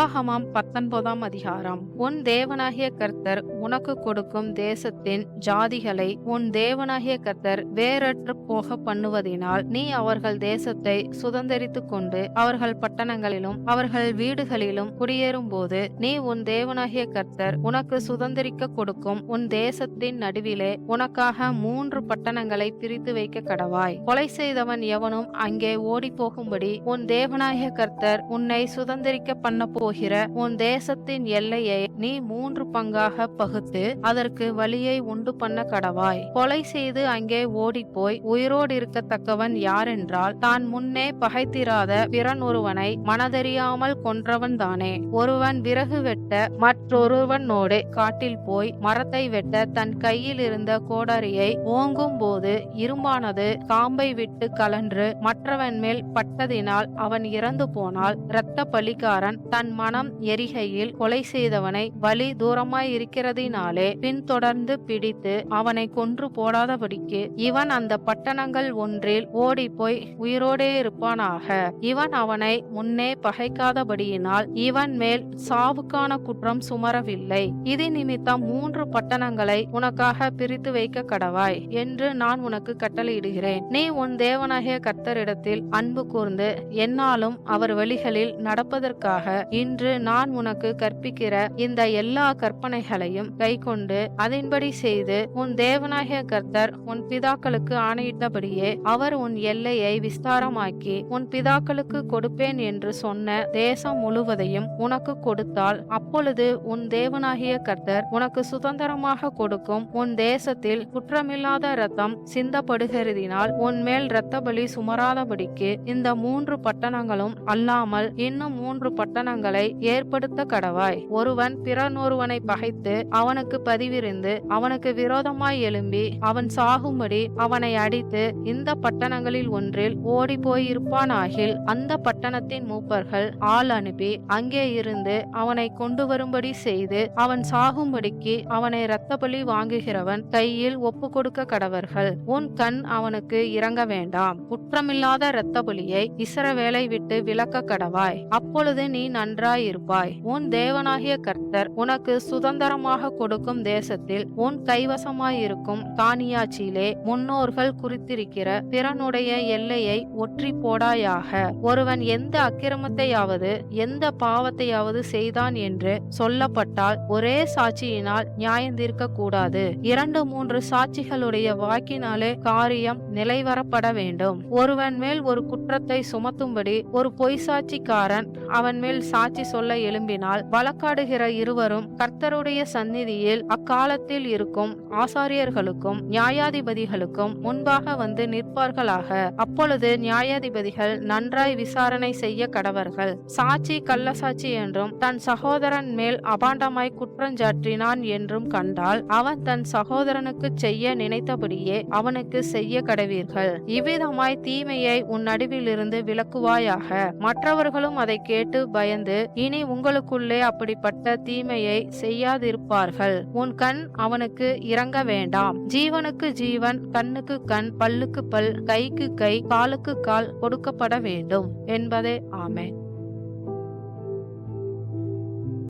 உபாகமம் 19 அதிகாரம். உன் தேவனாகிய கர்த்தர் உனக்கு கொடுக்கும் தேசத்தின் ஜாதிகளை உன் தேவனாகிய கர்த்தர் வேறற்று போக பண்ணுவதினால் நீ அவர்கள் தேசத்தை சுதந்தரித்துக் கொண்டு அவர்கள் பட்டணங்களிலும் அவர்கள் வீடுகளிலும் குடியேறும் போது நீ உன் தேவனாகிய கர்த்தர் உனக்கு சுதந்தரிக்க கொடுக்கும் உன் தேசத்தின் நடுவிலே உனக்காக 3 பட்டணங்களை பிரித்து வைக்க கடவாய். கொலை செய்தவன் எவனும் அங்கே ஓடி போகும்படி உன் தேவனாகிய கர்த்தர் உன்னை சுதந்தரிக்க பண்ண போகிற உன் தேசத்தின் எல்லையை நீ 3 பங்காக பகுத்து அதற்கு வழியை உண்டு பண்ண கடவாய். கொலை செய்து அங்கே ஓடி போய் உயிரோடு இருக்கத்தக்கவன் யாரென்றால் தான் முன்னே பகைத்திராத பிறனொருவனை மனதறியாமல் கொன்றவன் தானே. ஒருவன் விறகு வெட்ட மற்றொருவனோடு காட்டில் போய் மரத்தை வெட்ட தன் கையில் இருந்த கோடரியை ஓங்கும் போது இரும்பானது காம்பை விட்டு கலன்று மற்றவன் மேல் பட்டதினால் அவன் இறந்து போனால் இரத்த பலிகாரன் தன் மனம் எரிகையில் கொலை செய்தவனை வலி தூரமாய் இருக்கிறதினாலே பின்தொடர்ந்து பிடித்து அவனை கொன்று போடாதபடிக்கு இவன் அந்த பட்டணங்கள் ஒன்றில் ஓடி போய் உயிரோடே இருப்பானாக. இவன் அவனை முன்னே பகைக்காதபடியினால் இவன் மேல் சாவுக்கான குற்றம் சுமரவில்லை. இது நிமித்தம் 3 பட்டணங்களை உனக்காக பிரித்து வைக்க கடவாய் என்று நான் உனக்கு கட்டளையிடுகிறேன். நீ உன் தேவனாகிய கர்த்தரிடத்தில் அன்பு கூர்ந்து என்னாலும் அவர் வழிகளில் நடப்பதற்காக இன்று நான் உனக்கு கற்பிக்கிற இந்த எல்லா கற்பனைகளையும் கைக்கொண்டு அதன்படி செய்து உன் தேவனாகிய கர்த்தர் உன் பிதாக்களுக்கு ஆணையிட்டபடியே அவர் உன் எல்லையை விஸ்தாரமாக்கி உன் பிதாக்களுக்கு கொடுப்பேன் என்று சொன்ன தேசம் முழுவதையும் உனக்கு கொடுத்தால் அப்பொழுது உன் தேவனாகிய கர்த்தர் உனக்கு சுதந்திரமாக கொடுக்கும் உன் தேசத்தில் குற்றமில்லாத இரத்தம் சிந்தப்படுகிறதினால் உன் மேல் இரத்த பலி சுமராதபடிக்கு இந்த 3 பட்டணங்களும் அல்லாமல் இன்னும் 3 பட்டணங்களை ஏற்படுத்த கடவாய். ஒருவன் பிறனொருவனை பகைத்து அவனுக்கு பதிவிருந்து அவனுக்கு விரோதமாய் எழும்பி அவன் சாகும்படி அவனை அடித்து இந்த பட்டணங்களில் ஒன்றில் ஓடி போயிருப்பானாகில் அந்த பட்டணத்தின் மூப்பர்கள் ஆள் அனுப்பி அங்கே இருந்து அவனை கொண்டு வரும்படி செய்து அவன் சாகும்படிக்கு அவனை இரத்த பலி வாங்குகிறவன் கையில் ஒப்பு கொடுக்க கடவர்கள். உன் கண் அவனுக்கு இறங்க வேண்டாம். குற்றமில்லாத இரத்த பலியை இஸ்ரவேலை விட்டு விலக்க கடவாய். அப்பொழுது நீ நன்றாயிருப்பாய். உன் தேவனாகிய கர்த்தர் உனக்கு சுதந்திரமாக கொடுக்கும் தேசத்தில் உன் கைவசமாயிருக்கும் காணியாட்சியிலே முன்னோர்கள் குறித்திருக்கிற பிறனுடைய எல்லையை ஒற்றி போடாயாக. ஒருவன் எந்த அக்கிரமத்தையாவது எந்த பாவத்தையாவது செய்தான் என்று சொல்லப்பட்டால் ஒரே சாட்சியினால் நியாயந்தீர்க்க கூடாது. 2-3 சாட்சிகளுடைய வாக்கினாலே காரியம் நிலைவரப்பட வேண்டும். ஒருவன் மேல் ஒரு குற்றத்தை சுமத்தும்படி ஒரு பொய் சாட்சிக்காரன் அவன் மேல் சாட்சி சொல்ல எழும்பினால் வழக்காடுகிற இருவரும் கர்த்தருடைய சந்நிதியில் அக்காலத்தில் இருக்கும் ஆசாரியர்களுக்கும் நியாயாதிபதிகளுக்கும் முன்பாக வந்து நிற்பார்களாக. அப்பொழுது நியாயாதிபதிகள் நன்றாய் விசாரணை செய்ய கடவர்கள். சாட்சி கள்ள சாட்சி என்றும் தன் சகோதரன் மேல் அபாண்டமாய் குற்றஞ்சாற்றினான் என்றும் கண்டால் அவன் தன் சகோதரனுக்கு செய்ய நினைத்தபடியே அவனுக்கு செய்ய கடவீர்கள். இவ்விதமாய் தீமையை உன் நடுவிலிருந்து விலக்குவாயாக. மற்றவர்களும் அதை கேட்டு பயந்து இனி உங்களுக்குள்ளே அப்படிப்பட்ட தீமையை செய்யாதிருப்பார்கள். உன் கண் அவனுக்கு இறங்க வேண்டாம். ஜீவனுக்கு ஜீவன், கண்ணுக்கு கண், பல்லுக்கு பல், கைக்கு கை, காலுக்கு கால் கொடுக்கப்பட வேண்டும் என்பதே. ஆமென்.